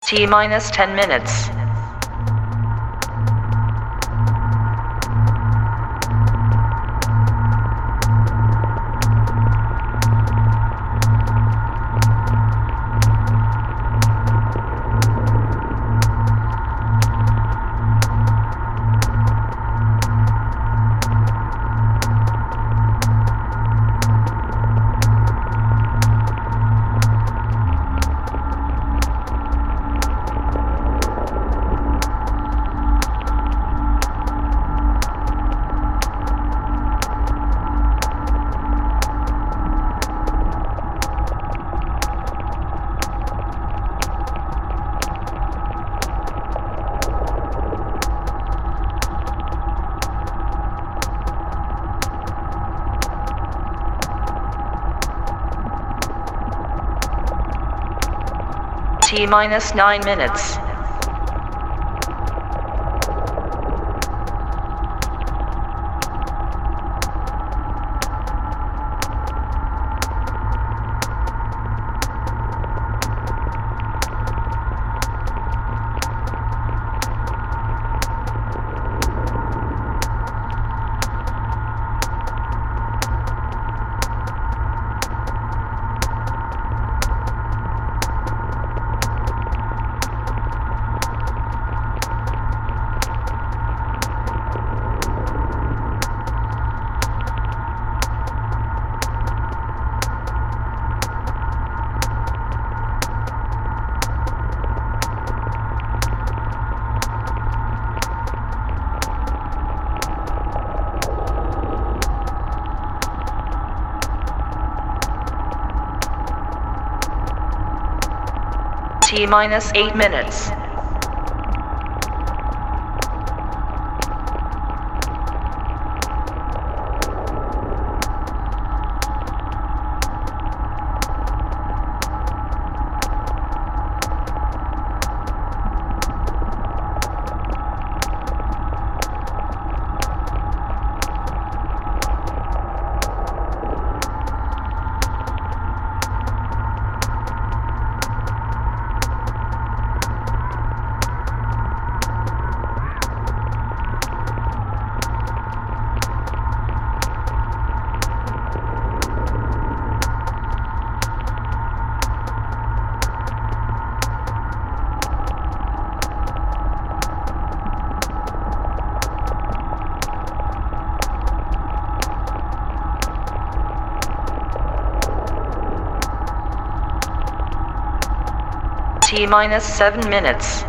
T minus 10 minutes. T minus 9 minutes. T minus 8 minutes. T minus 7 minutes.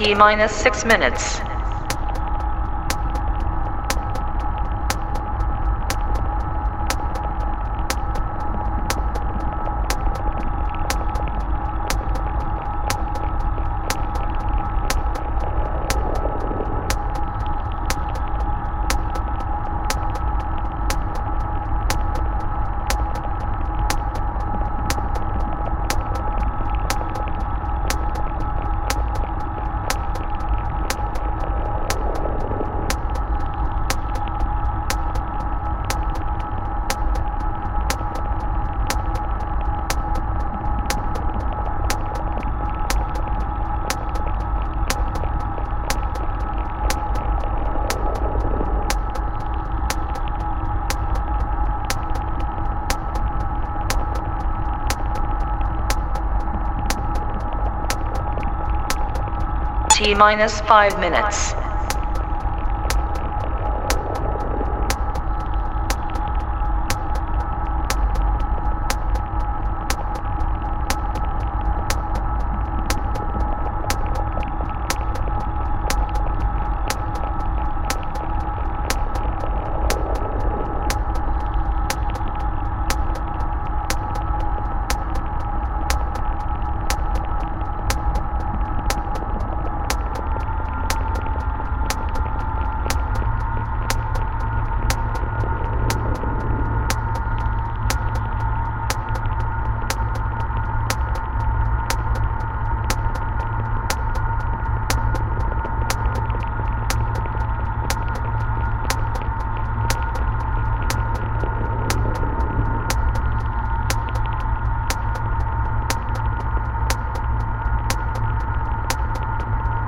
T minus 6 minutes. T minus 5 minutes.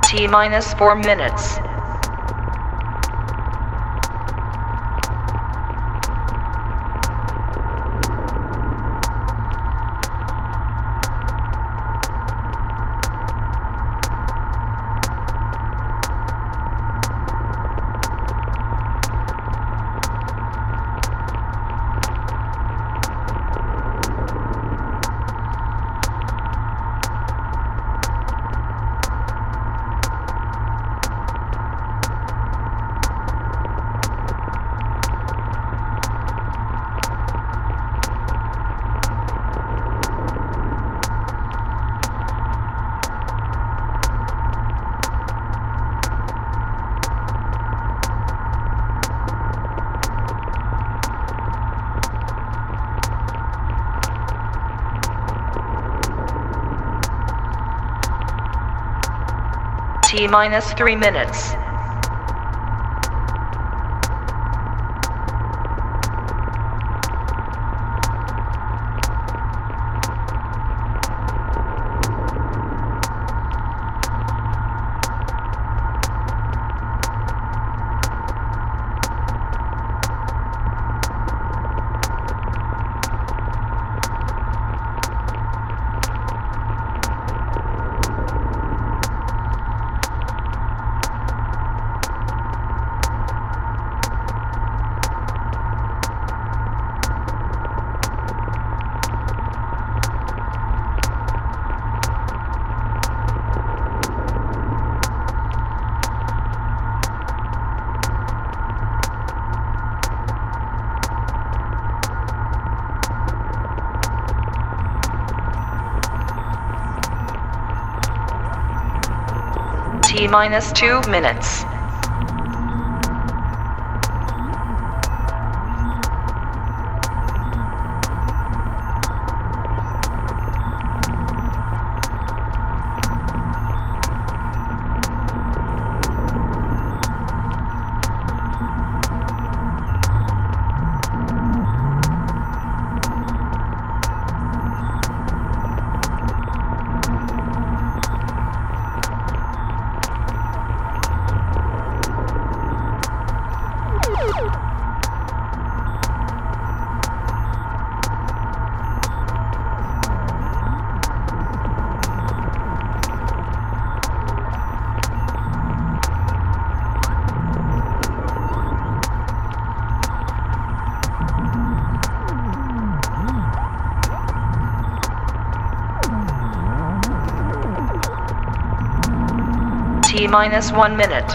T minus 4 minutes. T minus 3 minutes. T minus 2 minutes. T minus 1 minute.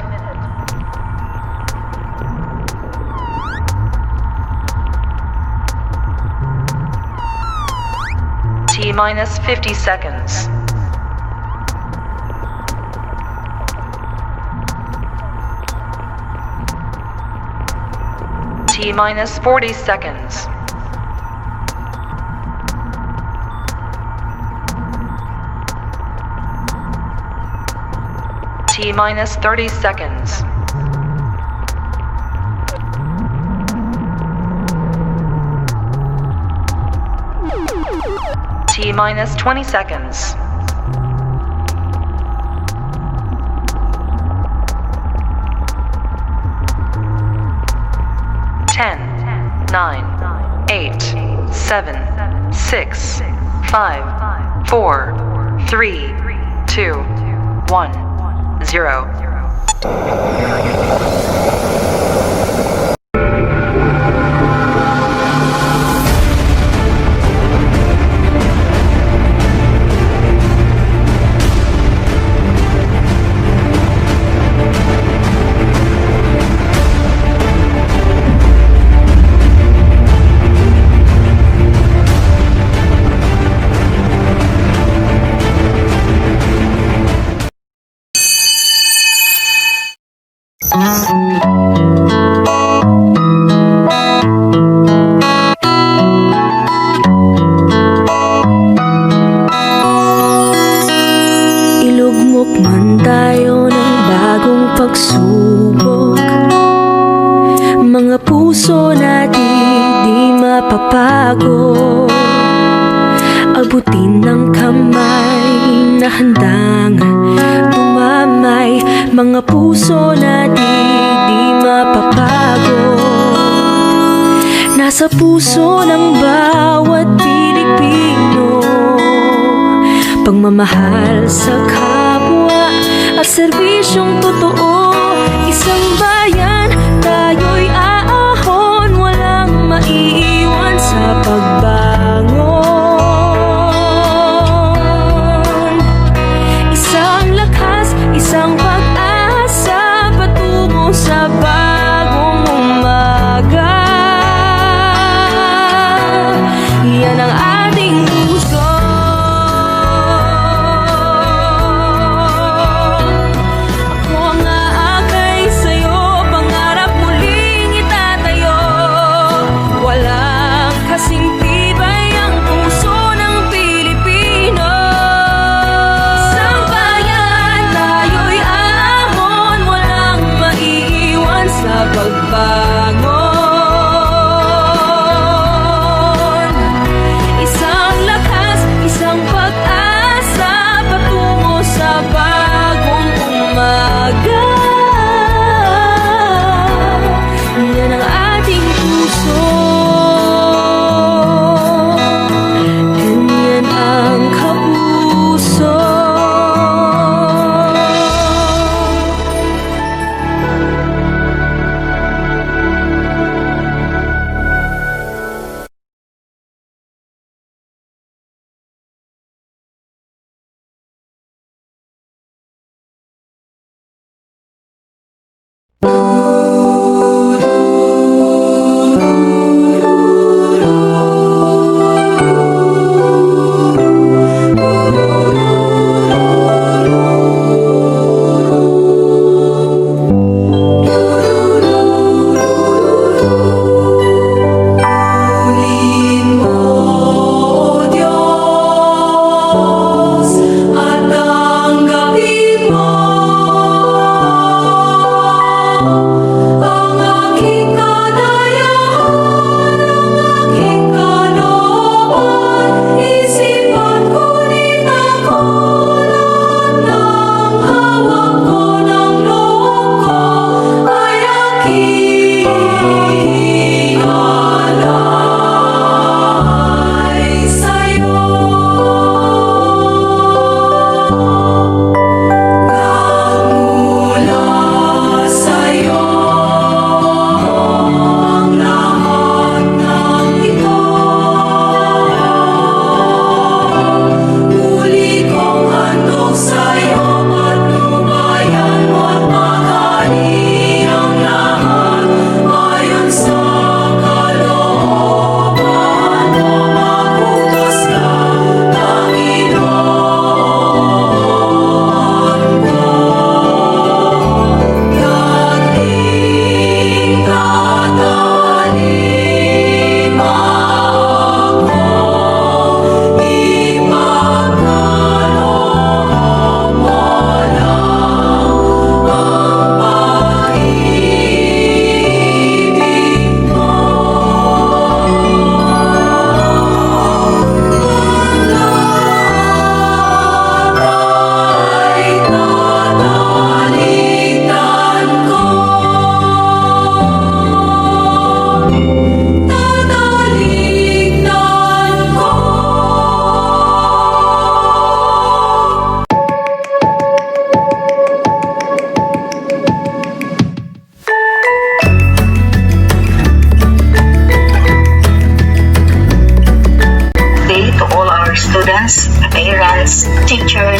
T minus 50 seconds. T minus 40 seconds. T minus 30 seconds. T minus 20 seconds. Ten, 9, 8, 7, 6, 5, 4, 3, 2, 1, 0. Ilugmok man tayo ng bagong pagsubok, mga puso natin di mapapago. Abutin ng kamay na handang tumamay, mga puso natin di mapapago. Nasa puso ng bawat Pilipino pagmamahal sa kapwa at serbisyong totoo. Isang bayan, tayo'y aahon, walang maiiwan sa pagbangon. Isang lakas, isang pag-asa patungo sa bagong umaga. Yan ang ating puso.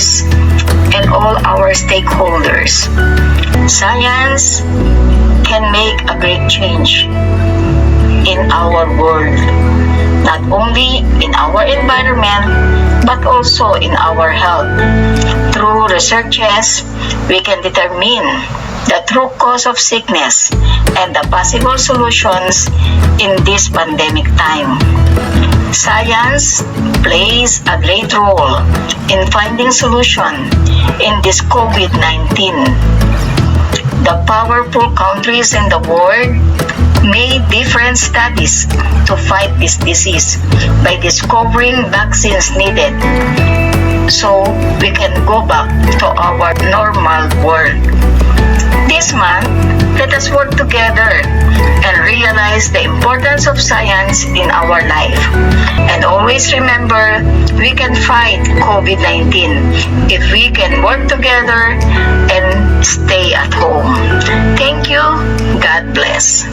leaders, and all our stakeholders. Science can make a great change in our world, not only in our environment, but also in our health. Through researches, we can determine the true cause of sickness and the possible solutions in this pandemic time. Science plays a great role in finding solution in this COVID-19. The powerful countries in the world made different studies to fight this disease by discovering vaccines needed so we can go back to our normal world. This month, let us work together and realize the importance of science in our life. And always remember, we can fight COVID-19 if we can work together and stay at home. Thank you. God bless.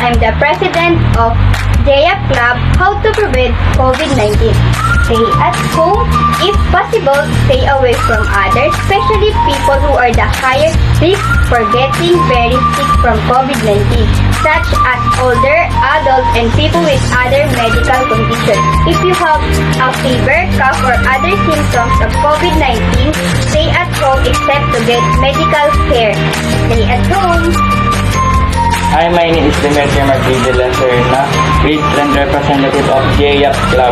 I'm the president of JF Club, How to Prevent COVID-19. Stay at home. If possible, stay away from others, especially people who are the highest risk for getting very sick from COVID-19, such as older adults and people with other medical conditions. If you have a fever, cough, or other symptoms of COVID-19, stay at home except to get medical care. Stay at home. Hi, my name is Demetrio Marquez de la Serna, Grade 10 representative of JF Club.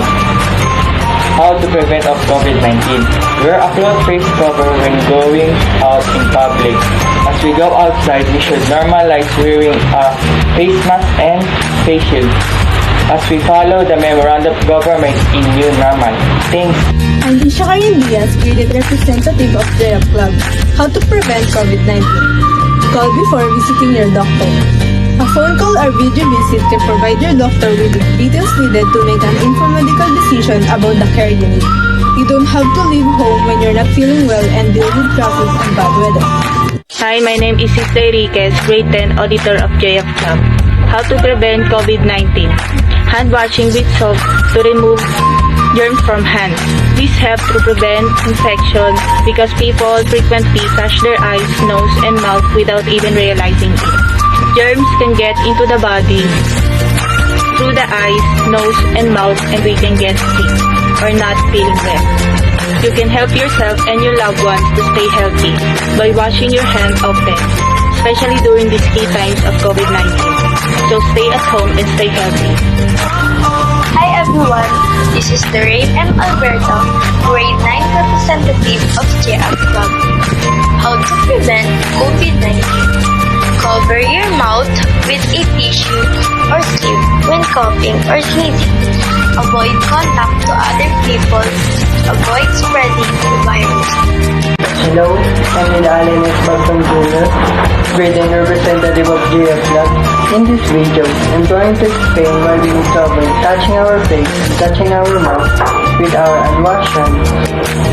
How to prevent of COVID-19. Wear a cloth face cover when going out in public. As we go outside, we should normalize wearing a face mask and face shield. As we follow the memorandum of government in new normal. Thanks. I'm Hisha Diaz, Grade representative of JF Club. How to prevent COVID-19. Call before visiting your doctor. A phone call or video visit can provide your doctor with the details needed to make an informed medical decision about the care you need. You don't have to leave home when you're not feeling well and deal with traffic and bad weather. Hi, my name is Sister Enriquez, Grade 10 Auditor of JF Club. How to prevent COVID-19. Hand washing with soap to remove germs from hands. This helps to prevent infection because people frequently touch their eyes, nose, and mouth without even realizing it. Germs can get into the body through the eyes, nose, and mouth, and we can get sick or not feeling well. You can help yourself and your loved ones to stay healthy by washing your hands often, especially during these key times of COVID-19. So stay at home and stay healthy. Hi everyone, this is Doreen M. Alberto, Grade 9 representative of JF Club. How to prevent COVID-19. Cover your mouth with a tissue or sleeve when coughing or sneezing. Avoid contact to other people. Avoid spreading the virus. Hello, I'm Allen Esparton Jr., Grade 10 representative of JF Club. In this video, I'm going to explain why we need to avoid touching our face, touching our mouth with our unwashed hands,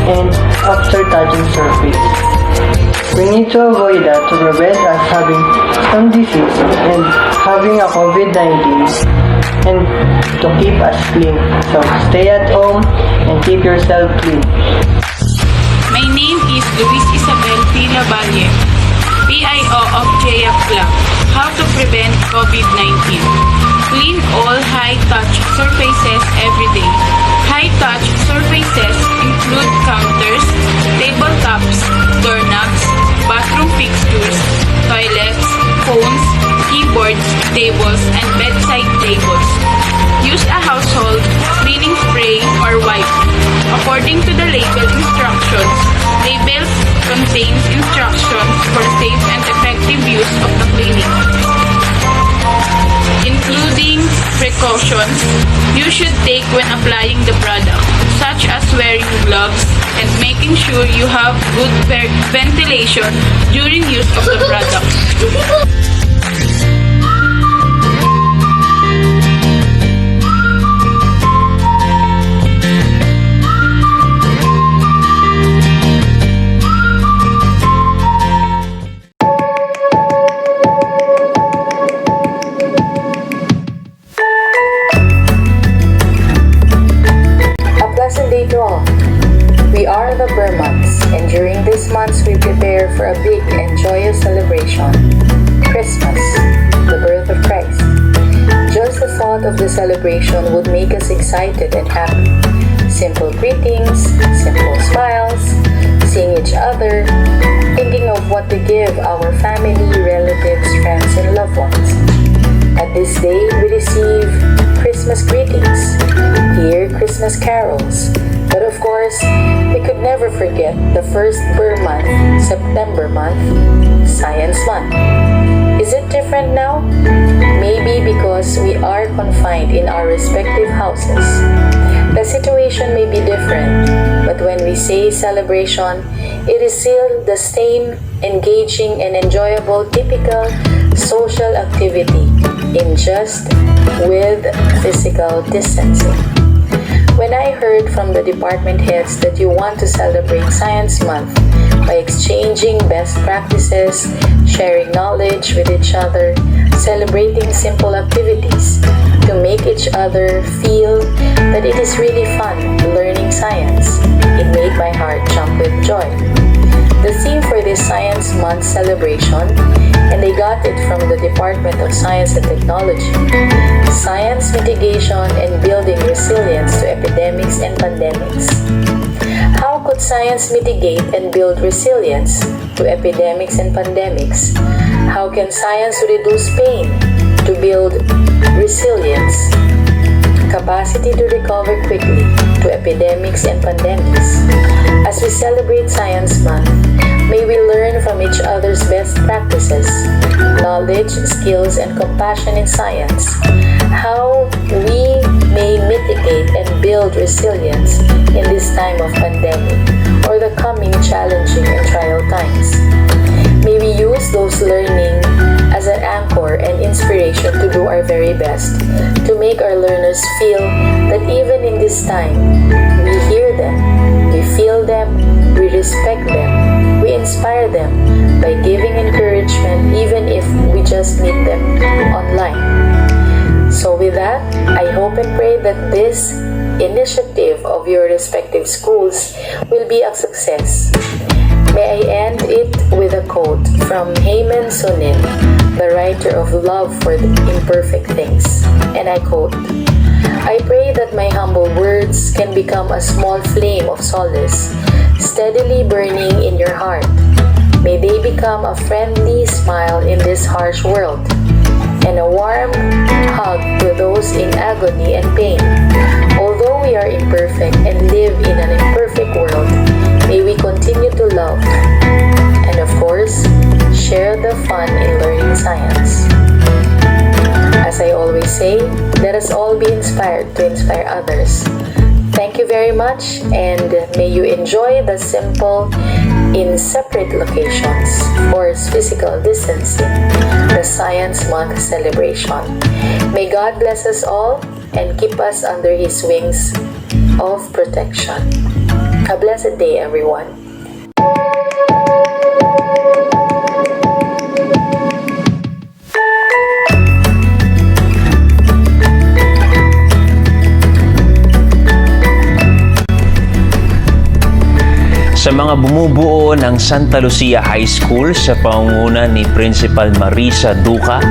and after touching surface. We need to avoid that to prevent us having some disease and having a COVID-19 and to keep us clean. So stay at home and keep yourself clean. My name is Luis Isabel Pila Valle, PIO of JF Club. How to prevent COVID-19. Clean all high-touch surfaces every day. High-touch surfaces include counters, tabletops, doorknobs, bathroom fixtures, toilets, phones, keyboards, tables, and bedside tables. Use a household cleaning spray or wipe. According to the label instructions, labels contains instructions for safe and effective use of the cleaning, including precautions you should take when applying the product, such as wearing gloves and making sure you have good ventilation during use of the product. We are the Burr months, and during these months we prepare for a big and joyous celebration, Christmas, the birth of Christ. Just the thought of the celebration would make us excited and happy. Simple greetings, simple smiles, seeing each other, thinking of what to give our family, relatives, friends, and loved ones. At this day, we receive Christmas greetings, hear Christmas carols, but of course, we could never forget the first Burr month, September month, Science Month. Is it different now? Maybe because we are confined in our respective houses. The situation may be different, but when we say celebration, it is still the same engaging and enjoyable typical social activity in just with physical distancing. When I heard from the department heads that you want to celebrate Science Month by exchanging best practices, sharing knowledge with each other, celebrating simple activities to make each other feel that it is really fun learning science. It made my heart jump with joy. The theme for this Science Month celebration, and I got it from the Department of Science and Technology, Science Mitigation and Building Resilience to Epidemics and Pandemics. How could science mitigate and build resilience to epidemics and pandemics? How can science reduce pain to build resilience, capacity to recover quickly to epidemics and pandemics? As we celebrate Science Month, may we learn from each other's best practices, knowledge, skills, and compassion in science, how we may mitigate and build resilience in this time of pandemic or the coming challenging and trial times. May we use those learning as an anchor and inspiration to do our very best to make our learners feel that even in this time, we hear them, we feel them, we respect them, we inspire them by giving encouragement even if we just meet them online. So with that, I hope and pray that this initiative of your respective schools will be a success. May I end it with a quote from Heyman Sonin, the writer of Love for the Imperfect Things, and I quote, "I pray that my humble words can become a small flame of solace, steadily burning in your heart. May they become a friendly smile in this harsh world, and a warm hug to those in agony and pain. Although we are imperfect and live in an imperfect world, may we continue to love and, of course, share the fun in learning science. As I always say, let us all be inspired to inspire others. Thank you very much, and may you enjoy the simple in separate locations for physical distancing, the Science Month celebration. May God bless us all and keep us under His wings of protection. A blessed day, everyone. Sa mga bumubuo ng Santa Lucia High School sa pangunguna ni Principal Marisa Duca,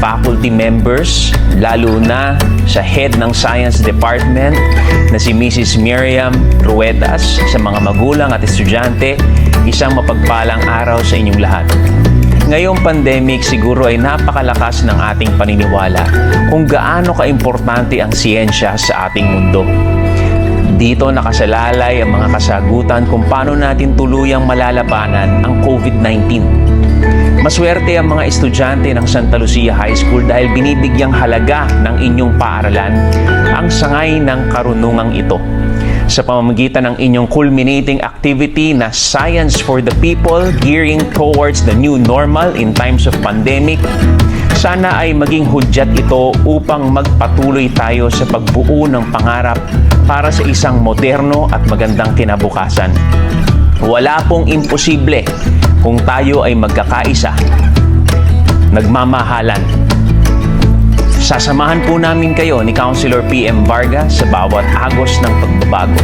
faculty members, lalo na sa head ng Science Department na si Mrs. Miriam Ruedas, sa mga magulang at estudyante, isang mapagpalang araw sa inyong lahat. Ngayong pandemic, siguro ay napakalakas ng ating paniniwala kung gaano kaimportante ang siyensya sa ating mundo. Dito nakasalalay ang mga kasagutan kung paano natin tuluyang malalabanan ang COVID-19. Maswerte ang mga estudyante ng Santa Lucia High School dahil binibigyang halaga ng inyong paaralan ang sangay ng karunungang ito. Sa pamamagitan ng inyong culminating activity na Science for the People, gearing towards the new normal in times of pandemic, sana ay maging hudyat ito upang magpatuloy tayo sa pagbuo ng pangarap para sa isang moderno at magandang kinabukasan. Wala pong imposible kung tayo ay magkakaisa, nagmamahalan. Sasamahan po namin kayo ni Councilor PM Varga sa bawat agos ng pagbabago.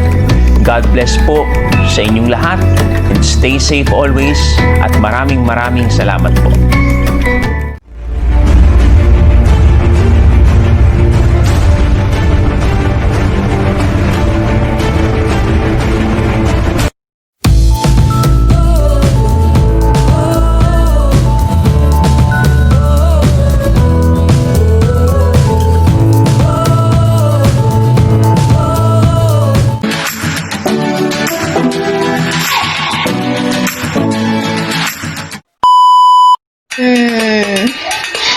God bless po sa inyong lahat and stay safe always at maraming salamat po.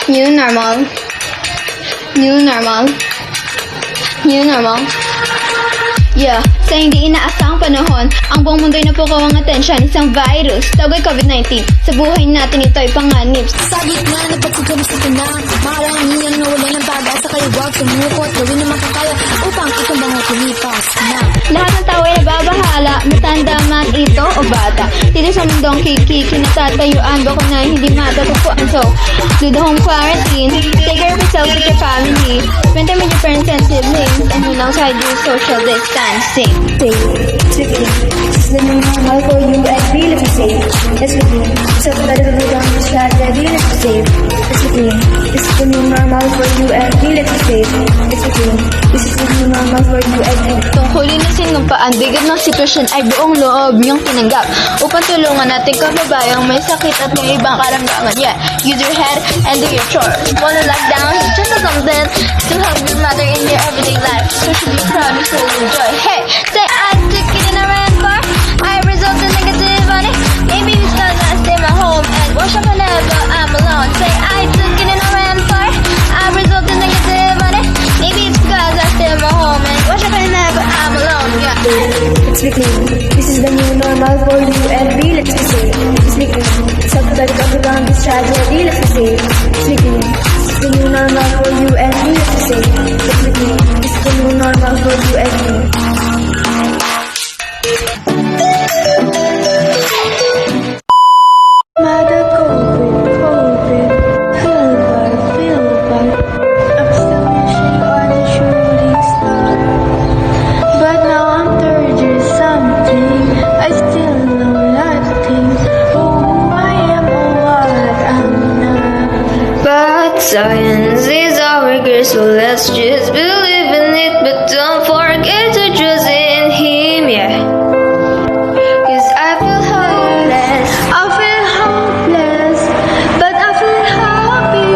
New normal. New normal. New normal. Yeah, sa hindi inaasahang panahon, ang buong mundo'y napukaw ang atensyon, isang virus, tawag ay COVID-19. Sa buhay natin ito'y panganib. Sa gitna na pagsigamas ito na, maaaring niyang nawala ng pag-asa, kaya huwag sumukot, gawin naman kakaya upang itumbang at tulipas na. Lahat ng tao ay nababahala, matanda man ito o bata. Dito sa mundong kikikinatayuan, bako na hindi natutupaan. So, do the home quarantine, take care of yourself with your family, spend time with your parents and siblings, and yun alongside do social distancing. This is the new normal for you and be little safe. Yes, with me. So that it will down the shot, be little safe. Yes, with me. This is the new normal for you and be little safe. Yes, with me. This is the new normal for you and be. Tungkulin na sinumpaan, bigod ng sitwasyon ay buong loob niyong tinanggap upang tulungan natin kababayang may sakit at may ibang karamdaman. Yeah, use your head and do your chores. Wanna lock down? Just do something to help your mother in your everyday life. So should be proud and full of joy. Hey, say I took it in a ran bar. I result in negative on it. Maybe it's cause I stay my home and wash up whenever I'm alone. Say I took it in a ran bar. I result in negative on it. Maybe it's because I stay my home and wash up whenever I'm alone. Yeah. It's weekly. This is the new normal for you and be let's be safe. It's weekly. So that it will down the shot, be let's be safe. It's weekly. This is the new normal for you and be let's be safe. It's weekly. This is the new normal for you and me. Mother COVID, feel bad. I'm still wishing on a shooting star. But now I'm 30 something. I still know nothing. Oh, who I am or what I'm not. But science is our grace, so let's just believe in it. But don't forget to trust in Him, yeah. 'Cause I feel hopeless. I feel hopeless, but I feel happy.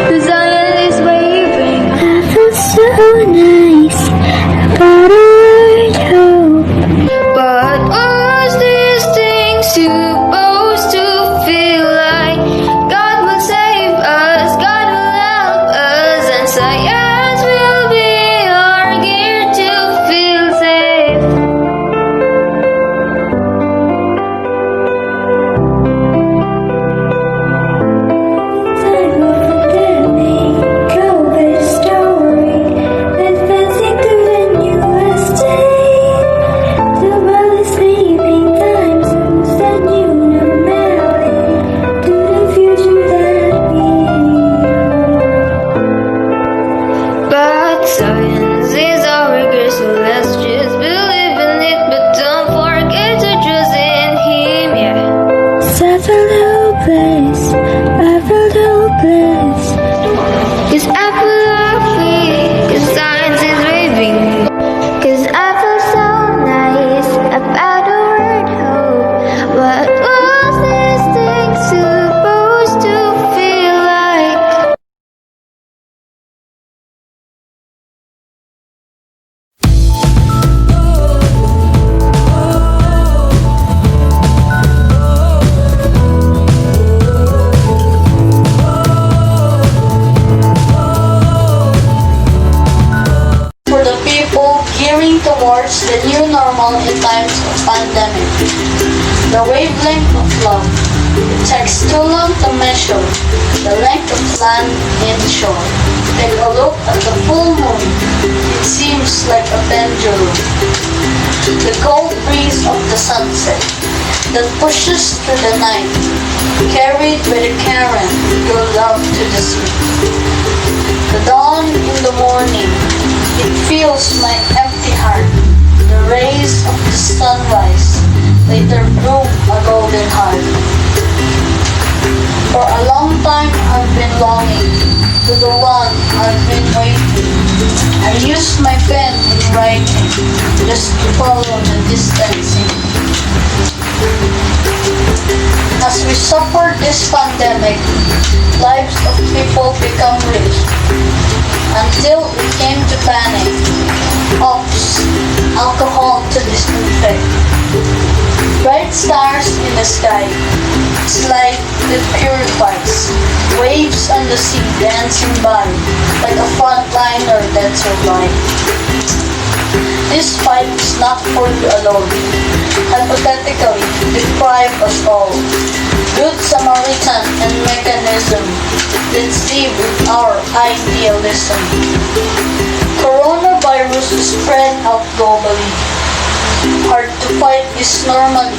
'Cause Zion is waving. I feel so nice. I got a word hope. But was this thing supposed to feel like? God will save us, God will help us, and science will be our gear to feel safe. Time of pandemic, COVID story, advancing through the newest day. The world is sleeping, time zones the new normality. To the future that we But science is our grace, so let's just believe in it. But don't forget to trust in Him, yeah. I felt hopeless, I felt hopeless. 'Cause I feel happy, 'cause science is waving. 'Cause I feel so nice about the word hope. What was this thing supposed to feel like? For the people gearing towards the new normal in times of pandemic. The wavelength of love. It takes too long to measure the length of land and shore. Take a look at the full moon. It seems like a pendulum. The cold breeze of the sunset that pushes through the night, carried by the current, your love to the sea. The dawn in the morning, it fills my empty heart. The rays of the sunrise later bloom a golden heart. For a long time I've been longing to the one I've been waiting. I use my pen in writing just to follow the distancing. As we suffer this pandemic, lives of people become rich. Until it came to panic, ops, alcohol to disinfect. Bright stars in the sky, light that purifies. Waves on the sea dancing by, like a frontliner that survived. This fight is not for you alone. Hypothetically, deprive us all. Good Samaritan and mechanism. Let's live with our idealism. Coronavirus is spread out globally. Hard to fight this normally.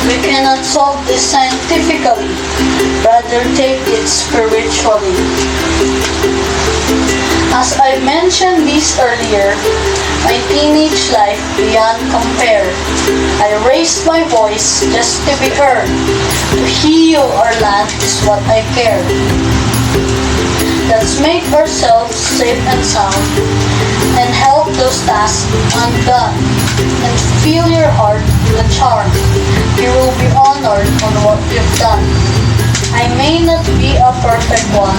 We cannot solve this scientifically. Rather, rather take it spiritually. As I mentioned this earlier, my teenage life beyond compare. I raised my voice just to be heard. To heal our land is what I care. Let's make ourselves safe and sound and help those tasks undone. And feel your heart the charm. You will be honored on what you've done. I may not be a perfect one,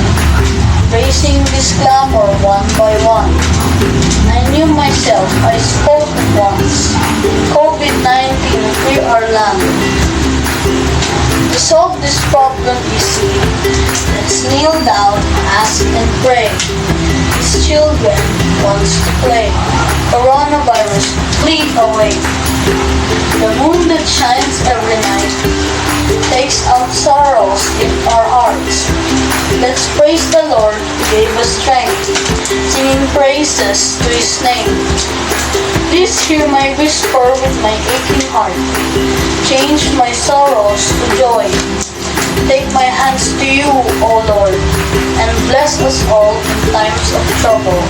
raising this clamor one by one. I knew myself, I spoke once. COVID-19, free our land. To solve this problem easy, let's kneel down, ask and pray. These children wants to play. Coronavirus, flee away. The moon that shines every night takes out sorrows in our hearts. Let's praise the Lord who gave us strength, singing praises to His name. Please hear my whisper with my aching heart. Change my sorrows to joy. Take my hands to you, O Lord, and bless us all in times of trouble.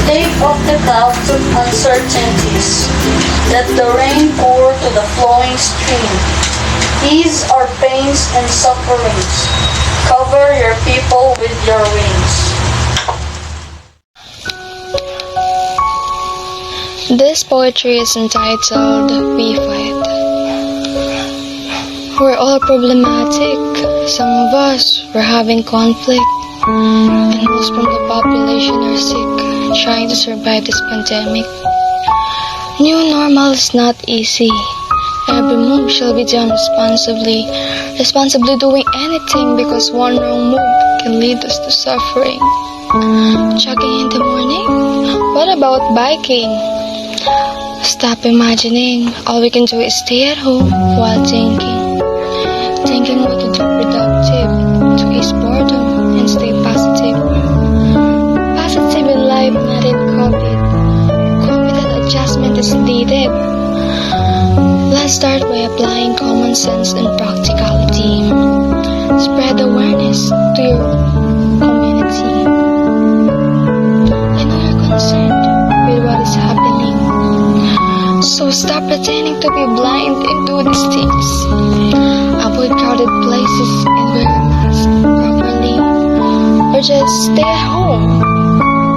Take off the clouds of uncertainties. Let the rain pour to the flowing stream. Ease our pains and sufferings. Cover your people with your wings. This poetry is entitled We Fight. We're all problematic. Some of us were having conflict. And most from the population are sick, trying to survive this pandemic. New normal is not easy. Every move shall be done responsibly doing anything, because one wrong move can lead us to suffering. Jogging in the morning? What about biking? Stop imagining. All we can do is stay at home while thinking what to do productive, to ease boredom and stay positive. Positive in life, not in COVID. That adjustment is needed. Let's start by applying common sense and practicality. Spread awareness to your community. I know you're concerned with what is happening. So stop pretending to be blind and do these things. Avoid crowded places and wear your mask properly. Or just stay at home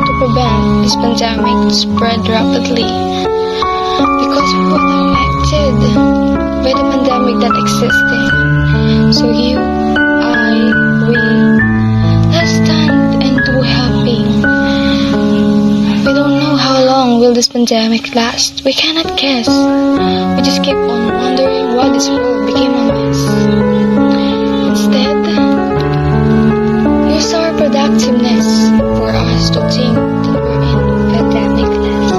to prevent this pandemic to spread rapidly. Because we're all affected by the pandemic that existing. So you, we, let's stand and do helping. We don't know how long will this pandemic last. We cannot guess. We just keep on wondering why this world became a mess. Instead, use our productiveness for us to think that we're in pandemic-less.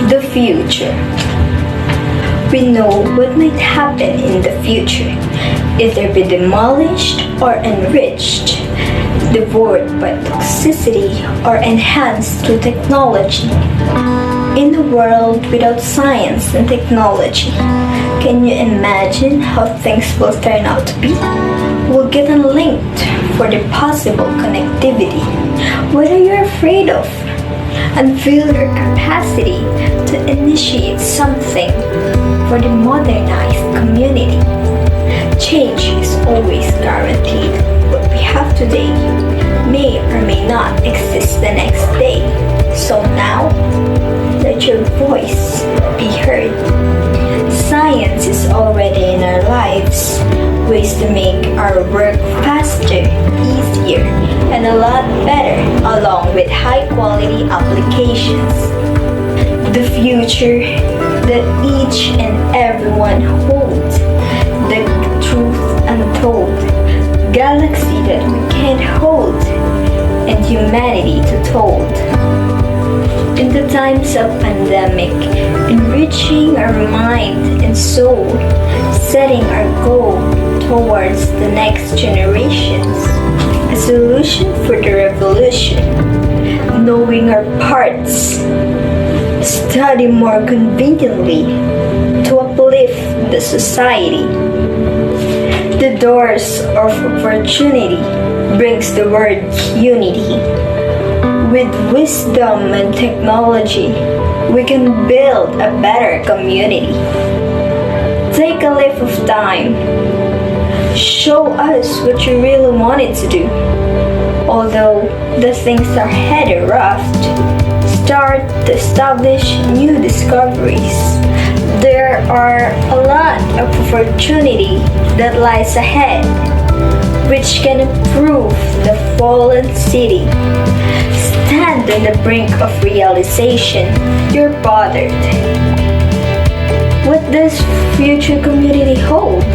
The future. We know what might happen in the future, either be demolished or enriched, devoured by toxicity or enhanced through technology. In a world without science and technology, can you imagine how things will turn out to be? We'll get unlinked for the possible connectivity. What are you afraid of? Unveil your capacity to initiate something for the modernized community. Change is always guaranteed. What we have today may or may not exist the next day. So now, let your voice be heard. Science is already in our lives. Ways to make our work faster, easier, and a lot better, along with high-quality applications. The future that each and everyone holds, the truth untold, galaxy that we can't hold, and humanity to told. In the times of pandemic, enriching our mind and soul, setting our goal towards the next generations, a solution for the revolution, knowing our parts, study more conveniently to uplift the society, The doors of opportunity brings the word unity. With wisdom and technology, we can build a better community. Take a leap of time. Show us what you really wanted to do. Although the things are heady rough, start to establish new discoveries. There are a lot of opportunity that lies ahead, which can improve the fallen city. Stand on the brink of realization. You're bothered. What does future community holds?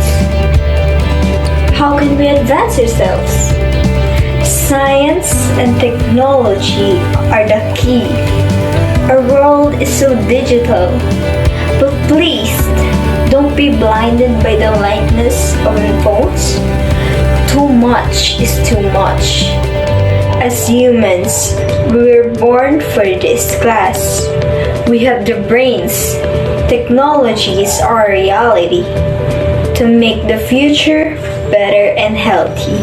How can we advance ourselves? Science and technology are the key. Our world is so digital. But please, don't be blinded by the lightness of phones. Too much is too much. As humans, we were born for this class. We have the brains. Technology is our reality to make the future better and healthy.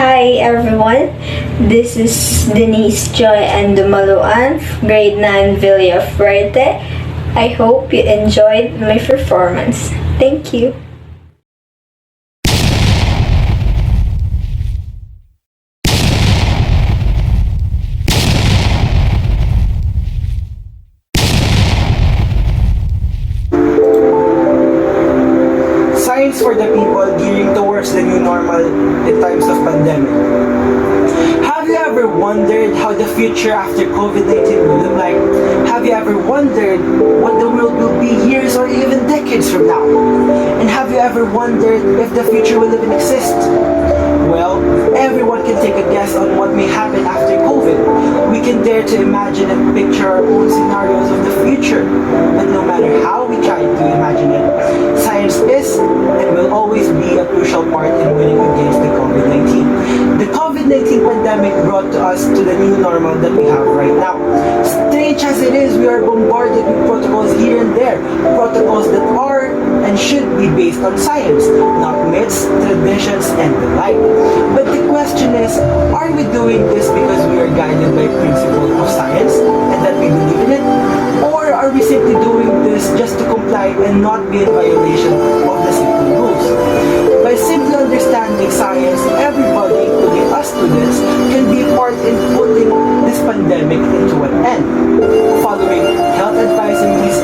Hi everyone, this is Denise Joy and Dumaluan, grade 9 Villa Fuerte. I hope you enjoyed my performance. Thank you. Science for the people gearing towards the new normal in times of pandemic. Have you ever wondered how the future after COVID-19 will look like? Have you ever wondered what the world will be years or even decades from now? And have you ever wondered if the future will even exist? Well, everyone can take a guess on what may happen after COVID. We can dare to imagine and picture our own scenarios of the future. But no matter how we try to imagine it, science is and will always be a crucial part in winning against the COVID-19. The COVID-19 pandemic brought to us to the new normal that we have right now. Strange as it is, we are bombarded with protocols here and there, protocols that are and should be based on science, not myths, traditions, and the like. But the question is, are we doing this because we are guided by principles of science and that we believe in it? Or are we simply doing this just to comply and not be in violation of the simple rules? By simply understanding science, everybody, including us students, can be part in putting this pandemic into an end. Following health advisories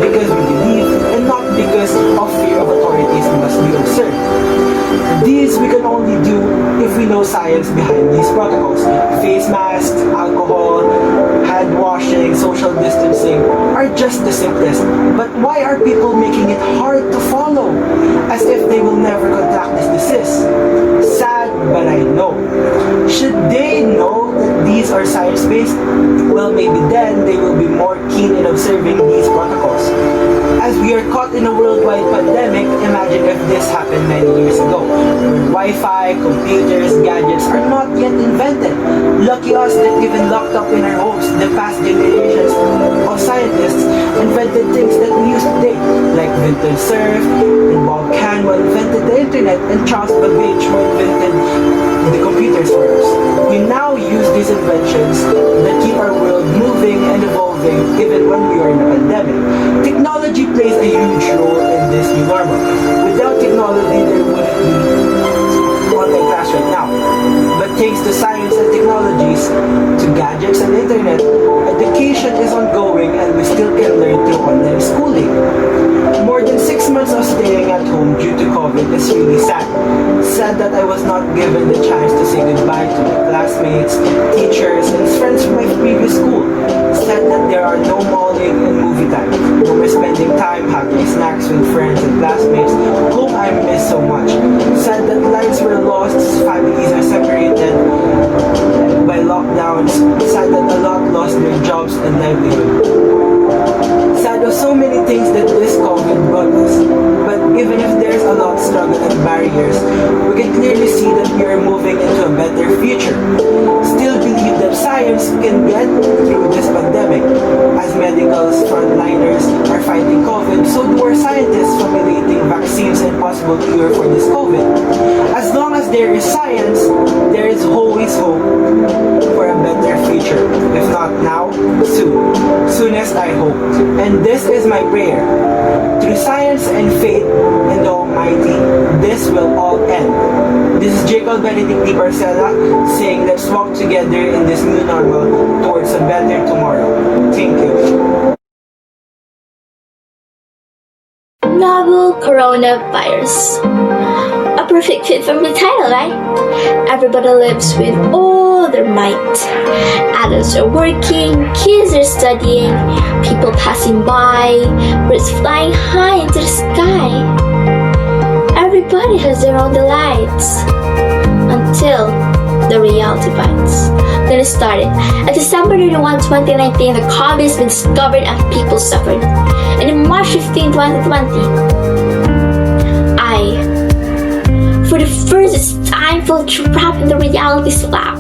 because we believe and not because of fear of authorities must be observed. These we can only do if we know science behind these protocols. Face masks, alcohol, hand washing, social distancing are just the simplest. But why are people making it hard to follow? As if they will never contract this disease. Sad, but I know. Should they know that these are science-based? Well, maybe then they will be more keen in observing these protocols. As we are caught in a worldwide pandemic, imagine if this happened many years ago, when Wi-Fi, computers, gadgets are not yet invented. Lucky us that even locked up in our homes, the past generations of scientists invented things that we use today, like Vinton Cerf, and Bob Canwell invented the internet, and Charles Babbage who invented the computers for us. We now use these inventions that keep our world moving and evolving even when we are in a pandemic. Technology plays a huge role in this new normal. Without technology, there wouldn't be online class right now. But thanks to science and technologies, to gadgets and internet, education is ongoing and we still can learn through online schooling. More than 6 months of staying at home due to COVID is really sad. Sad that I was not given the chance to say goodbye to my classmates, teachers, and friends from my previous school. Sad that there are no malling and movie time. No more spending time having snacks with friends and classmates whom I miss so much. Sad that lives were lost, families are separated by lockdowns. Sad that a lot lost their jobs and livelihood. Sad of so many things that this COVID brought us. But even if there's a lot of struggle and barriers, we can clearly see that we are moving into a better future. Still believe that science can get through this pandemic. As medical frontliners are fighting COVID, so do our scientists familiar possible cure for this COVID. As long as there is science, there is always hope for a better future. If not now, soon. Soonest I hope. And this is my prayer. Through science and faith in the Almighty, this will all end. This is Jacob Benedict Di Barcela saying let's walk together in this new normal towards a better tomorrow. Thank you. Novel coronavirus. A perfect fit from the title, right? Everybody lives with all their might. Adults are working, kids are studying, people passing by, birds flying high into the sky. Everybody has their own delights. Until the reality bites. Then it started. At December 31, 2019, the COVID has been discovered and people suffered. And in March 15, 2020, for the first time, felt trapped in the reality slap.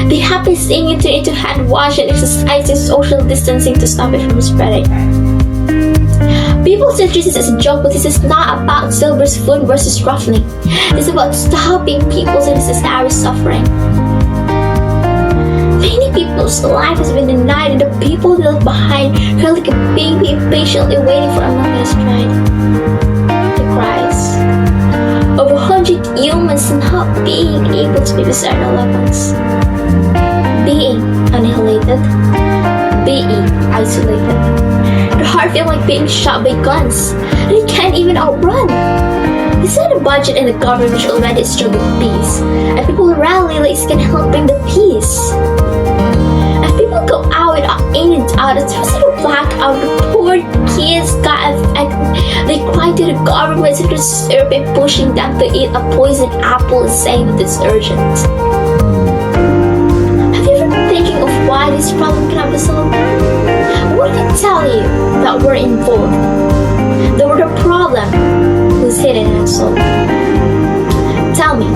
The happiest thing into hand wash and exercising social distancing to stop it from spreading. People say this as a joke, but this is not about silver spoon versus ruffling. It's about stopping people's unnecessary suffering. Many people's life has been denied, and the people they left behind are like a baby impatiently waiting for a moment of stride. The cries of 100 humans not being able to be beside their loved ones, being annihilated, being isolated. The heart feels like being shot by guns. They can't even outrun. They set a budget and the government which already is struggling peace. And people rally like it can help bring the peace. And people go out without any doubt. It's just a blackout. The poor kids got affected. They cry to the government to disturb and pushing them to eat a poisoned apple and saying that it's urgent. Have you ever been thinking of why this problem cannot be solved? What can tell you that we're involved? That we're the problem who's hidden and solved? Tell me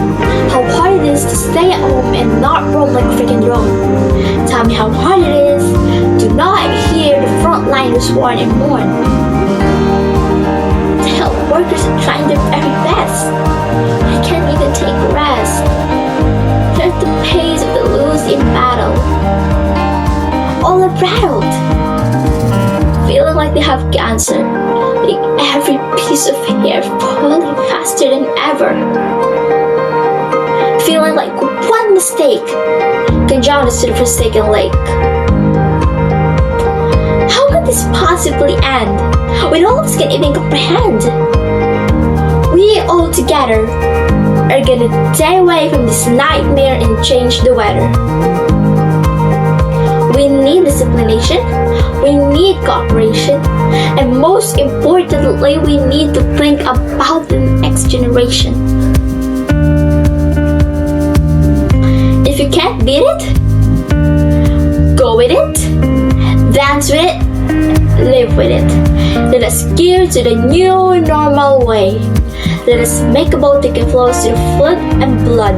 how hard it is to stay at home and not roam like freaking Rome. Tell me how hard it is to not hear the frontliners warn and mourn. The health workers are trying their very best. They can't even take rest. They're at the pace of the losing battle. All are rattled. Feeling like they have cancer, like every piece of hair falling faster than ever. Feeling like one mistake can drown us to the forsaken lake. How could this possibly end when all of us can even comprehend? We all together are gonna stay away from this nightmare and change the weather. We need disciplination, we need cooperation, and most importantly, we need to think about the next generation. If you can't beat it, go with it, dance with it, live with it. Let us gear to the new normal way. Let us make a boat that can flow through flood and blood.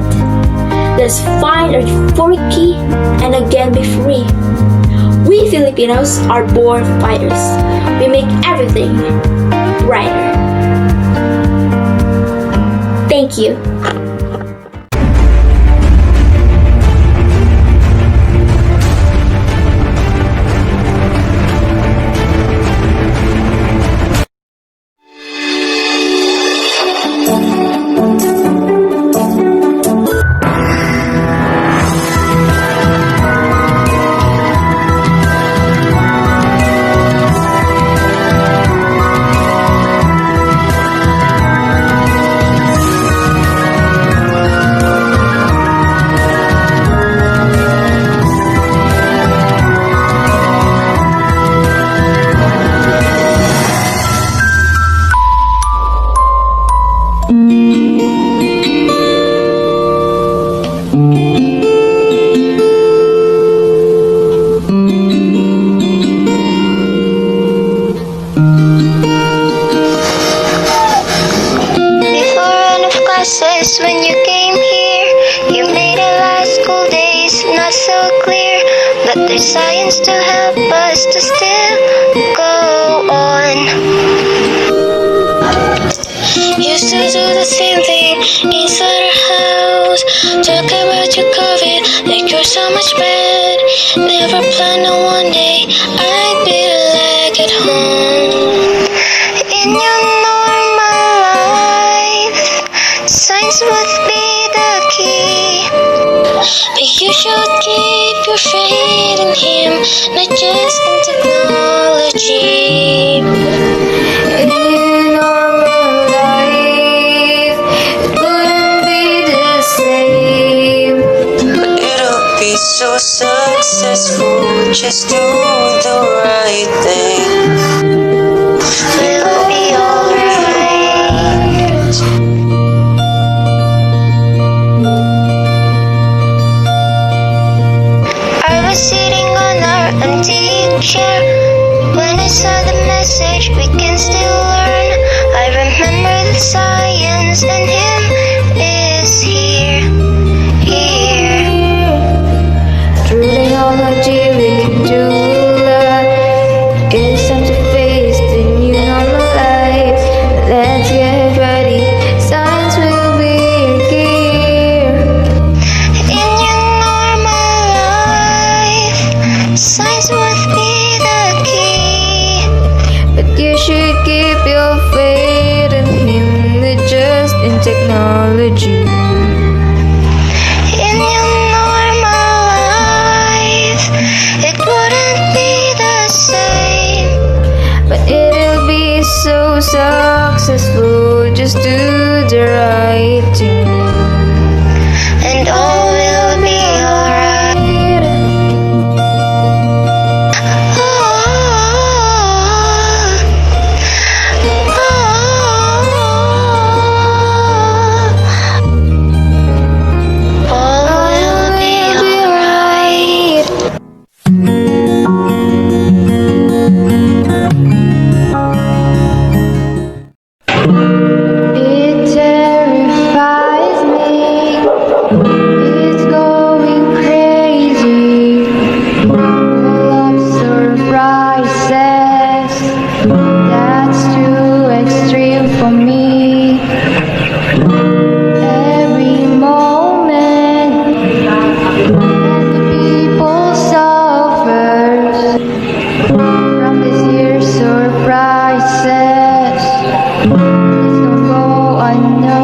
Let us find our euphoric and again be free. We Filipinos are born fighters. We make everything brighter. Thank you. When you came here, you made our last school days not so clear, but there's science to help us to still go on. Used to do inside our house. Talk about your COVID like you're so much bad. Never planned on one day I'd be like at home. In your normal life, science would be the key. But you should keep your faith in Him, not just in technology. In your normal life, it wouldn't be the same. But it'll be so successful, just do the right thing. It'll be alright. I was sitting on our antique chair when I saw the message, we can still learn. I remember that science and Him is here, here. Through technology we can do a lot. It's time to face the new normal life. Let's get ready, science will be here. In your normal life, science would be the key. But you should keep your faith in Him, not just in technology. In your normal life, it wouldn't be the same. But it'll be so successful, just do the right thing. And all will be alright. All will be alright. It terrifies me. It's going crazy. Full of surprises. That's too extreme for me. Every moment, and the people suffers from this year's surprises. Please don't go unnoticed.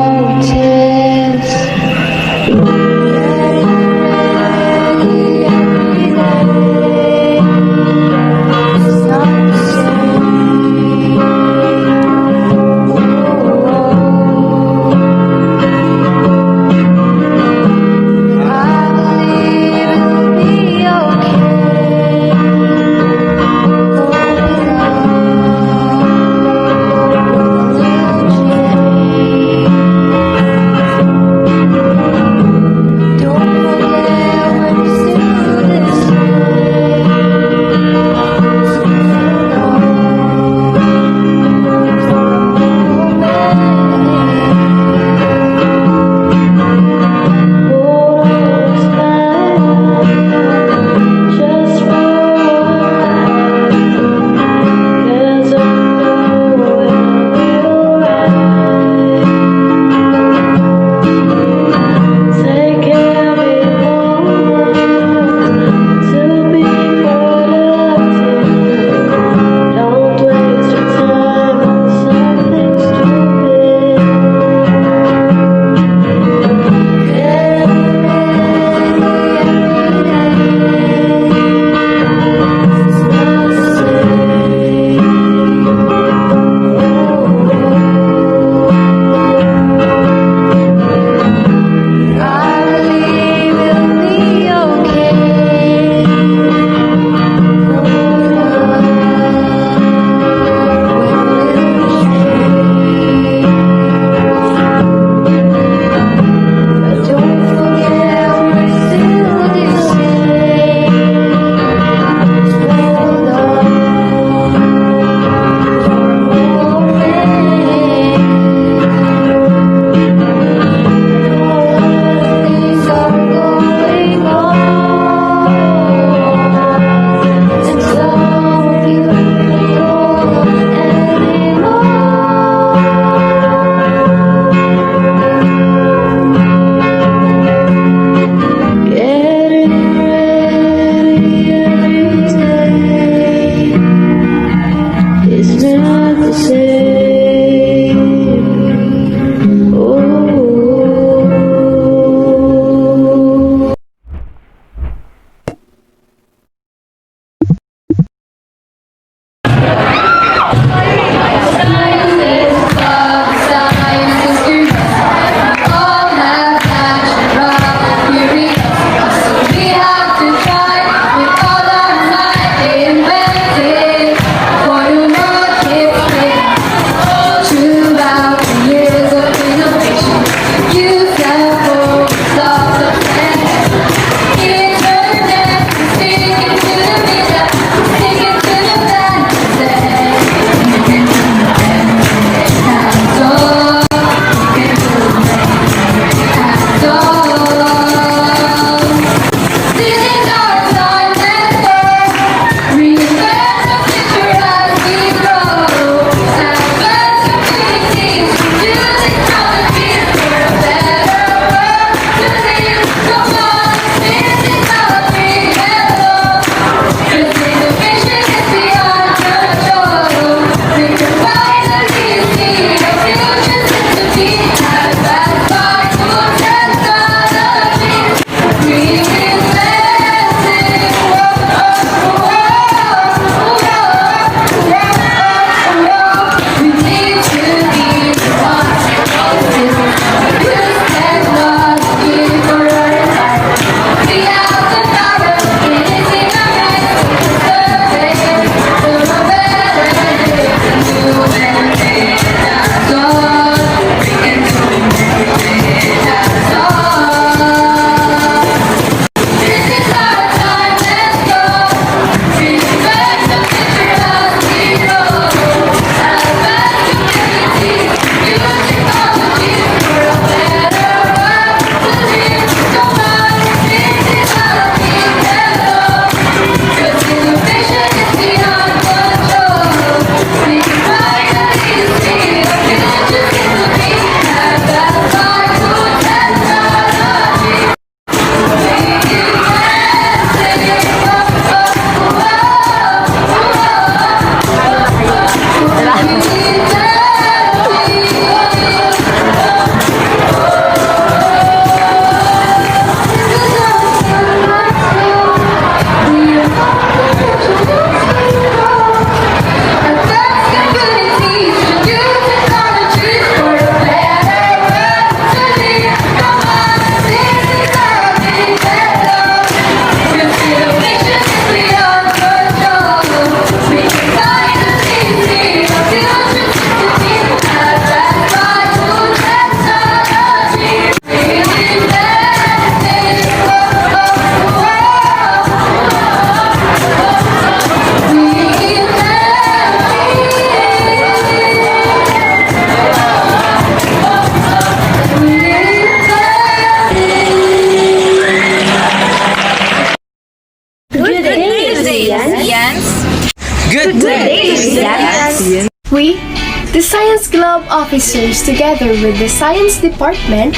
officers together with the science department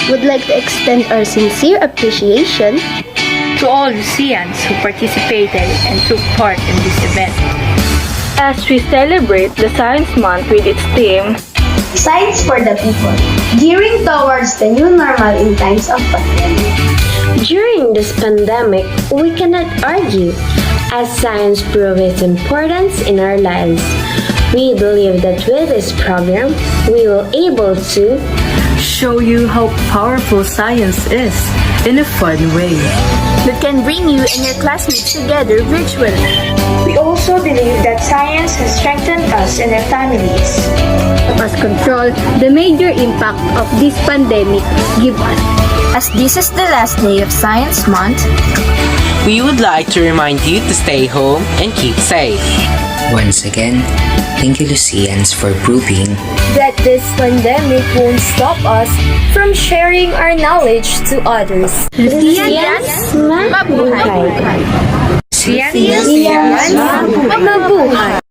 would like to extend our sincere appreciation to all Lucians who participated and took part in this event. As we celebrate the Science Month with its theme, Science for the People, gearing towards the new normal in times of pandemic. During this pandemic, we cannot argue, as science proves its importance in our lives. We believe that with this program, we will able to show you how powerful science is in a fun way that can bring you and your classmates together virtually. We also believe that science has strengthened us and our families. Help us control the major impact of this pandemic give us. As this is the last day of Science Month, we would like to remind you to stay home and keep safe. Once again, thank you Lucians for proving that this pandemic won't stop us from sharing our knowledge to others. Lucians, mabuhay! Lucians, mabuhay!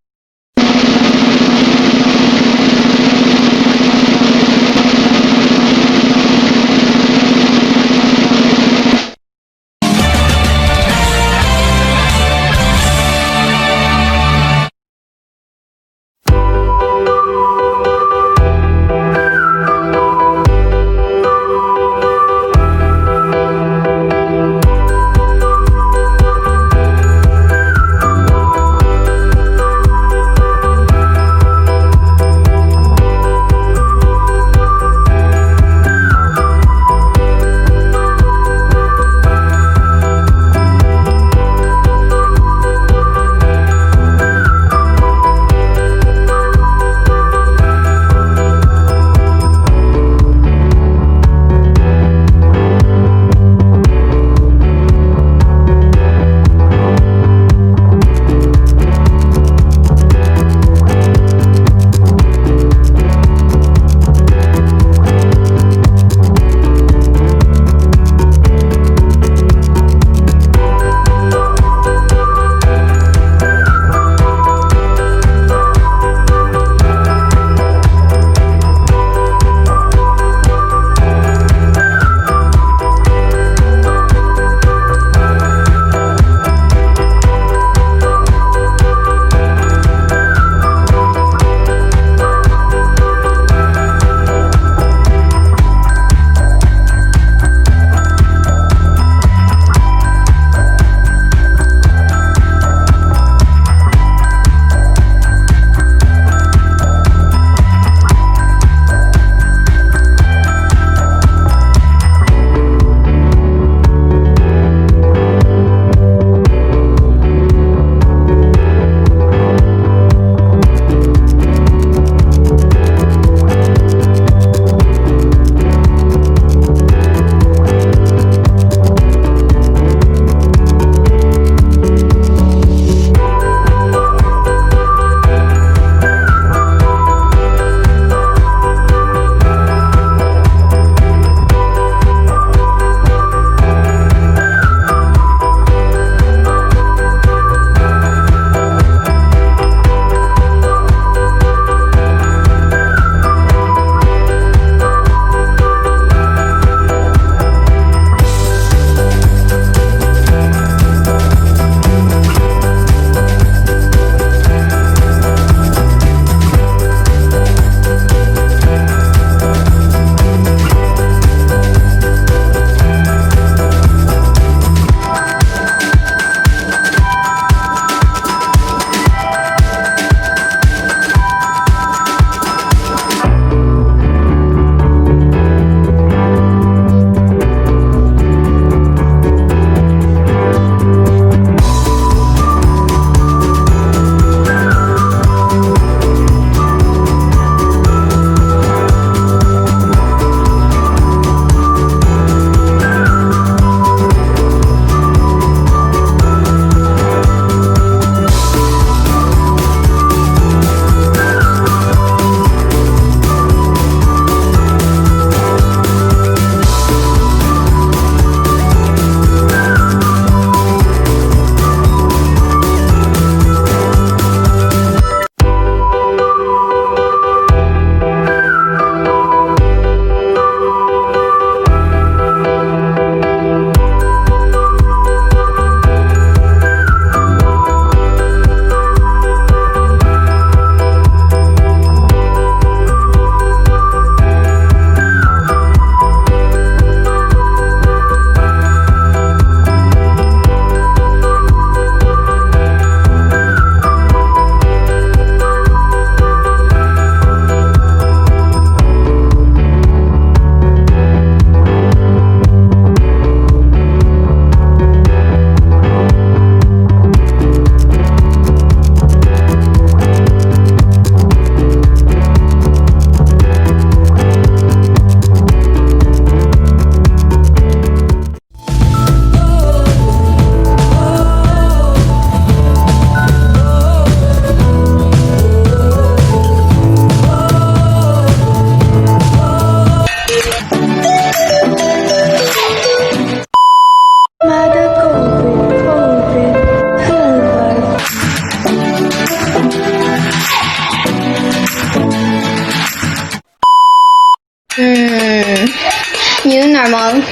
New normal.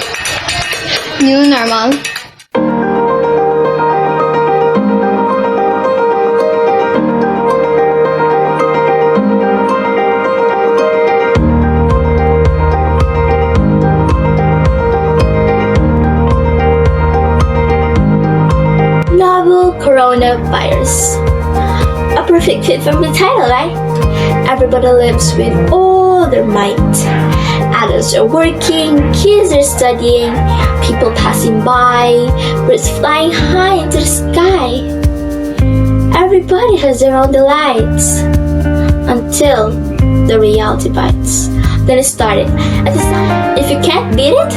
New normal. Novel coronavirus. A perfect fit from the title, right? Everybody lives with all their might. Adults are working, kids are studying, people passing by, birds flying high into the sky. Everybody has their own delights. Until the reality bites. Then it started. If you can't beat it,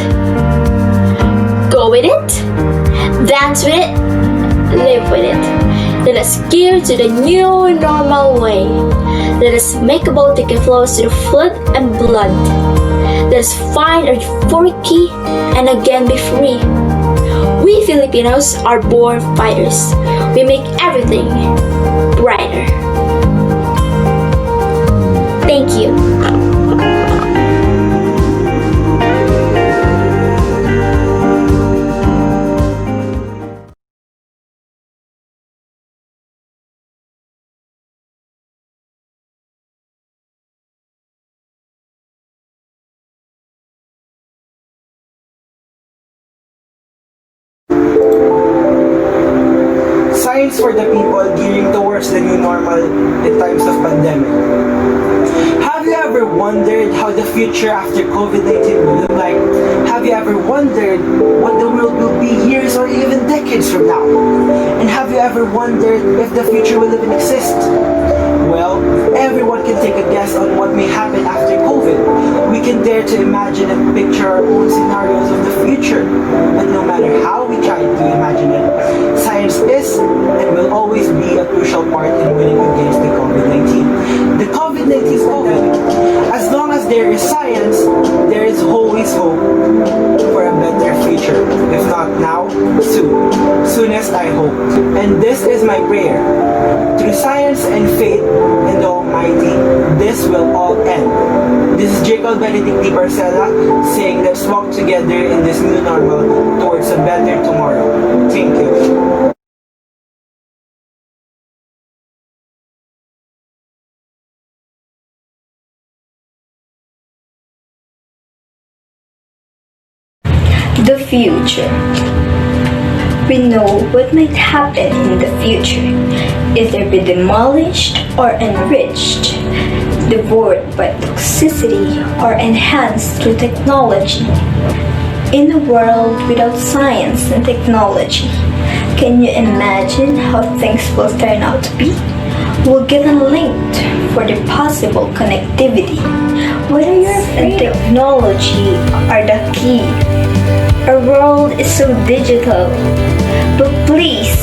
go with it, dance with it, live with it. Let us gear to the new normal way. Let us make a boat that can flow us to the flood and blood. Let us find our euphoric key and again be free. We Filipinos are born fighters. We make everything brighter. Thank you. Science for the people gearing towards the new normal in times of pandemic. Have you ever wondered how the future after COVID-19 will look like? Have you ever wondered what the world will be years or even decades from now? And have you ever wondered if the future will even exist? Well, everyone can take a guess on what may happen after COVID. We can dare to imagine and picture our own scenarios of the future. But no matter how we try to imagine it, science is and will always be a crucial part in winning against the COVID-19. The COVID-19 pandemic. As long as there is science, there is always hope for a better future. If not now, soon. Soonest I hope. And this is my prayer. Through science and faith in the Almighty, this will all end. This is Jacob Benedict Di Barcela saying let's walk together in this new normal towards a better tomorrow. Thank you. The future. We know what might happen in the future, either be demolished or enriched, devoured by toxicity or enhanced through technology. In a world without science and technology, can you imagine how things will turn out to be? We'll get unlinked for the possible connectivity. Whether your and technology are the key. Our world is so digital, but please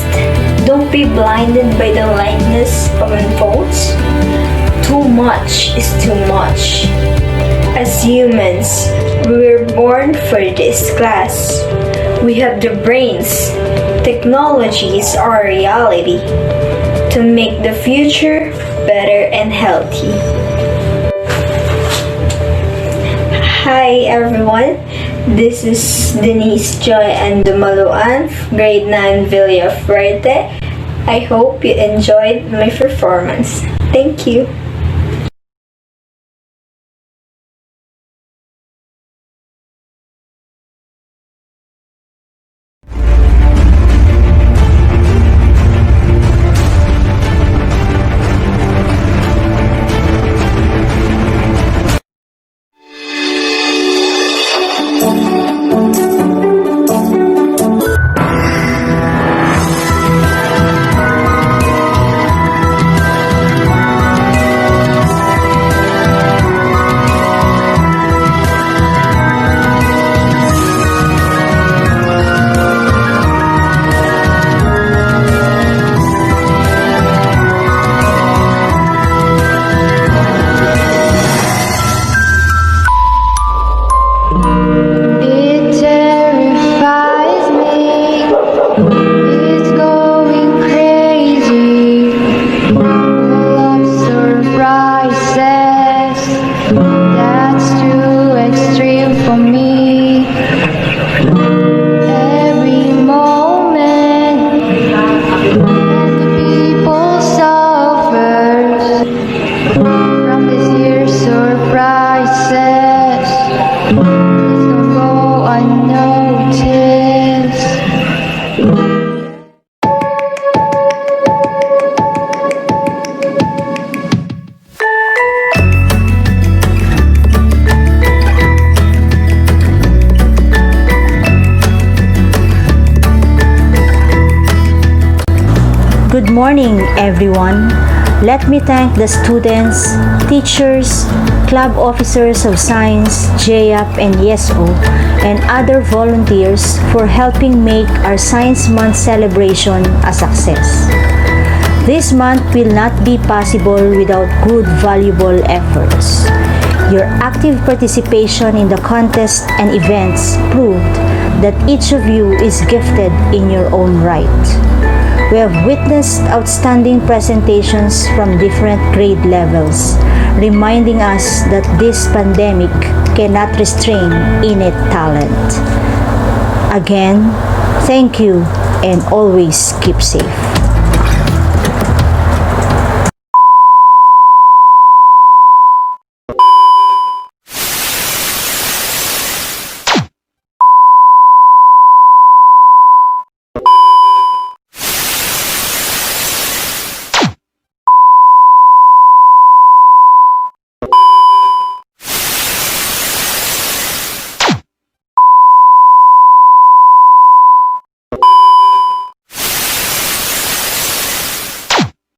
don't be blinded by the lightness of unfolds. Too much is too much. As humans, we were born for this class. We have the brains. Technology is our reality to make the future better and healthy. Hi everyone. This is Denise Joy and Dumaluan, grade 9 Villa Fuerte. I hope you enjoyed my performance. Thank you. morning, everyone. Let me thank the students, teachers, club officers of science, JAP and YESO, and other volunteers for helping make our Science Month celebration a success. This month will not be possible without good, valuable efforts. Your active participation in the contest and events proved that each of you is gifted in your own right. We have witnessed outstanding presentations from different grade levels, reminding us that this pandemic cannot restrain innate talent. Again, thank you and always keep safe.